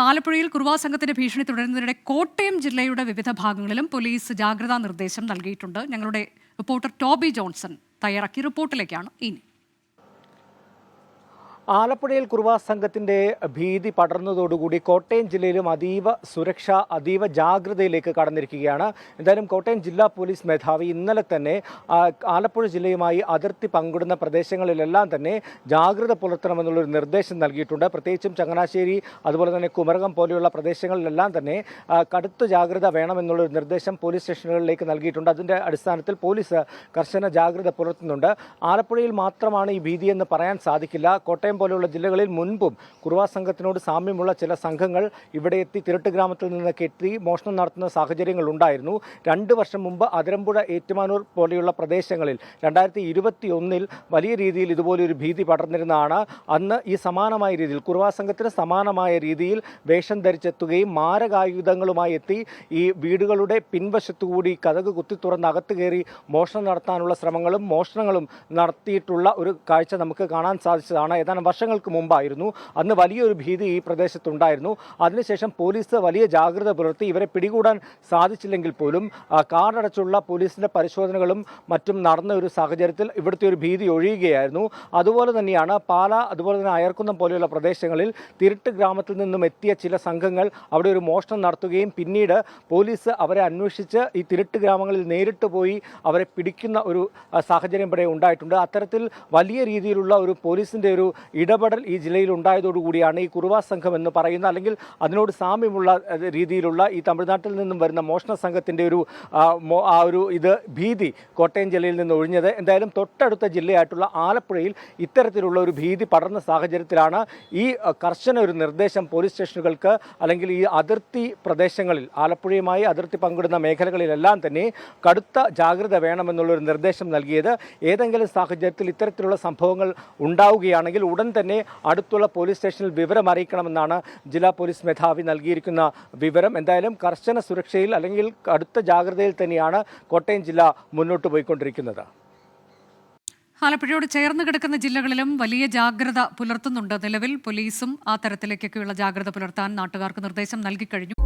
ആലപ്പുഴയിൽ കുറുവാ സംഘത്തിന്റെ ഭീഷണി തുടരുന്നതിനിടെ കോട്ടയം ജില്ലയുടെ വിവിധ ഭാഗങ്ങളിലും പോലീസ് ജാഗ്രതാ നിർദ്ദേശം നൽകിയിട്ടുണ്ട്. ഞങ്ങളുടെ റിപ്പോർട്ടർ ടോബി ജോൺസൺ തയ്യാറാക്കിയ റിപ്പോർട്ടിലേക്കാണ് ഇനി. ആലപ്പുഴയിൽ കുറുവാ സംഘത്തിൻ്റെ ഭീതി പടർന്നതോടുകൂടി കോട്ടയം ജില്ലയിലും അതീവ ജാഗ്രതയിലേക്ക് കടന്നിരിക്കുകയാണ്. എന്തായാലും കോട്ടയം ജില്ലാ പോലീസ് മേധാവി ഇന്നലെ തന്നെ ആലപ്പുഴ ജില്ലയുമായി അതിർത്തി പങ്കിടുന്ന പ്രദേശങ്ങളിലെല്ലാം തന്നെ ജാഗ്രത പുലർത്തണമെന്നുള്ളൊരു നിർദ്ദേശം നൽകിയിട്ടുണ്ട്. പ്രത്യേകിച്ചും ചങ്ങനാശ്ശേരി, അതുപോലെ തന്നെ കുമരകം പോലെയുള്ള പ്രദേശങ്ങളിലെല്ലാം തന്നെ കടുത്ത ജാഗ്രത വേണമെന്നുള്ളൊരു നിർദ്ദേശം പോലീസ് സ്റ്റേഷനുകളിലേക്ക് നൽകിയിട്ടുണ്ട്. അതിൻ്റെ അടിസ്ഥാനത്തിൽ പോലീസ് കർശന ജാഗ്രത പുലർത്തുന്നുണ്ട്. ആലപ്പുഴയിൽ മാത്രമാണ് ഈ ഭീതിയെന്ന് പറയാൻ സാധിക്കില്ല. കോട്ടയം പോലെയുള്ള ജില്ലകളിൽ മുൻപും കുറുവാ സംഘത്തിനോട് സാമ്യമുള്ള ചില സംഘങ്ങൾ ഇവിടെ എത്തി തിരുട്ട് ഗ്രാമത്തിൽ നിന്നൊക്കെ എത്തി മോഷണം നടത്തുന്ന സാഹചര്യങ്ങൾ ഉണ്ടായിരുന്നു. 2 വർഷം മുമ്പ് അതിരമ്പുഴ, ഏറ്റുമാനൂർ പോലെയുള്ള പ്രദേശങ്ങളിൽ 2021 വലിയ രീതിയിൽ ഇതുപോലൊരു ഭീതി പടർന്നിരുന്നതാണ്. അന്ന് ഈ സമാനമായ രീതിയിൽ കുറുവാ സംഘത്തിന് സമാനമായ രീതിയിൽ വേഷം ധരിച്ചെത്തുകയും മാരകായുധങ്ങളുമായി എത്തി ഈ വീടുകളുടെ പിൻവശത്തുകൂടി കതക് കുത്തി തുറന്ന് അകത്ത് കയറി മോഷണം നടത്താനുള്ള ശ്രമങ്ങളും മോഷണങ്ങളും നടത്തിയിട്ടുള്ള ഒരു കാഴ്ച നമുക്ക് കാണാൻ സാധിച്ചതാണ്. ഏതാനും വർഷങ്ങൾക്ക് മുമ്പായിരുന്നു. അന്ന് വലിയൊരു ഭീതി ഈ പ്രദേശത്തുണ്ടായിരുന്നു. അതിനുശേഷം പോലീസ് വലിയ ജാഗ്രത പുലർത്തി ഇവരെ പിടികൂടാൻ സാധിച്ചില്ലെങ്കിൽ പോലും കാടടച്ചുള്ള പോലീസിൻ്റെ പരിശോധനകളും മറ്റും നടന്ന ഒരു സാഹചര്യത്തിൽ ഇവിടുത്തെ ഒരു ഭീതി ഒഴിയുകയായിരുന്നു. അതുപോലെ തന്നെയാണ് പാല, അതുപോലെ തന്നെ അയർക്കുന്നം പോലെയുള്ള പ്രദേശങ്ങളിൽ തിരുട്ട് ഗ്രാമത്തിൽ നിന്നും എത്തിയ ചില സംഘങ്ങൾ അവിടെ ഒരു മോഷണം നടത്തുകയും പിന്നീട് പോലീസ് അവരെ അന്വേഷിച്ച് ഈ തിരുട്ട് ഗ്രാമങ്ങളിൽ നേരിട്ട് പോയി അവരെ പിടിക്കുന്ന ഒരു സാഹചര്യം ഇവിടെ ഉണ്ടായിട്ടുണ്ട്. അത്തരത്തിൽ വലിയ രീതിയിലുള്ള ഒരു പോലീസിൻ്റെ ഒരു ഇടപെടൽ ഈ ജില്ലയിൽ ഉണ്ടായതോടുകൂടിയാണ് ഈ കുറുവാ സംഘം എന്ന് പറയുന്ന, അല്ലെങ്കിൽ അതിനോട് സാമ്യമുള്ള രീതിയിലുള്ള ഈ തമിഴ്നാട്ടിൽ നിന്നും വരുന്ന മോഷണ സംഘത്തിൻ്റെ ഒരു ഭീതി കോട്ടയം ജില്ലയിൽ നിന്ന് ഒഴിഞ്ഞത്. എന്തായാലും തൊട്ടടുത്ത ജില്ലയായിട്ടുള്ള ആലപ്പുഴയിൽ ഇത്തരത്തിലുള്ള ഒരു ഭീതി പടർന്ന സാഹചര്യത്തിലാണ് ഈ കർശന ഒരു നിർദ്ദേശം പോലീസ് സ്റ്റേഷനുകൾക്ക്, അല്ലെങ്കിൽ ഈ അതിർത്തി പ്രദേശങ്ങളിൽ ആലപ്പുഴയുമായി അതിർത്തി പങ്കിടുന്ന മേഖലകളിലെല്ലാം തന്നെ കടുത്ത ജാഗ്രത വേണമെന്നുള്ളൊരു നിർദ്ദേശം നൽകിയത്. ഏതെങ്കിലും സാഹചര്യത്തിൽ ഇത്തരത്തിലുള്ള സംഭവങ്ങൾ ഉണ്ടാവുകയാണെങ്കിൽ ഉടൻ തന്നെ അടുത്തുള്ള പോലീസ് സ്റ്റേഷനിൽ വിവരം അറിയിക്കണമെന്നാണ് ജില്ലാ പോലീസ് മേധാവി നൽകിയിരിക്കുന്ന വിവരം. എന്തായാലും കർശന സുരക്ഷയിൽ, അല്ലെങ്കിൽ അടുത്ത ജാഗ്രതയിൽ തന്നെയാണ് കോട്ടയം ജില്ല മുന്നോട്ട് പോയിക്കൊണ്ടിരിക്കുന്നത്. ആലപ്പുഴയോട് ചേർന്ന് കിടക്കുന്ന ജില്ലകളിലും വലിയ ജാഗ്രത പുലർത്തുന്നുണ്ട്. നിലവിൽ പോലീസും ആ തരത്തിലേക്കൊക്കെയുള്ള ജാഗ്രത പുലർത്താൻ നാട്ടുകാർക്ക് നിർദ്ദേശം നൽകിക്കഴിഞ്ഞു.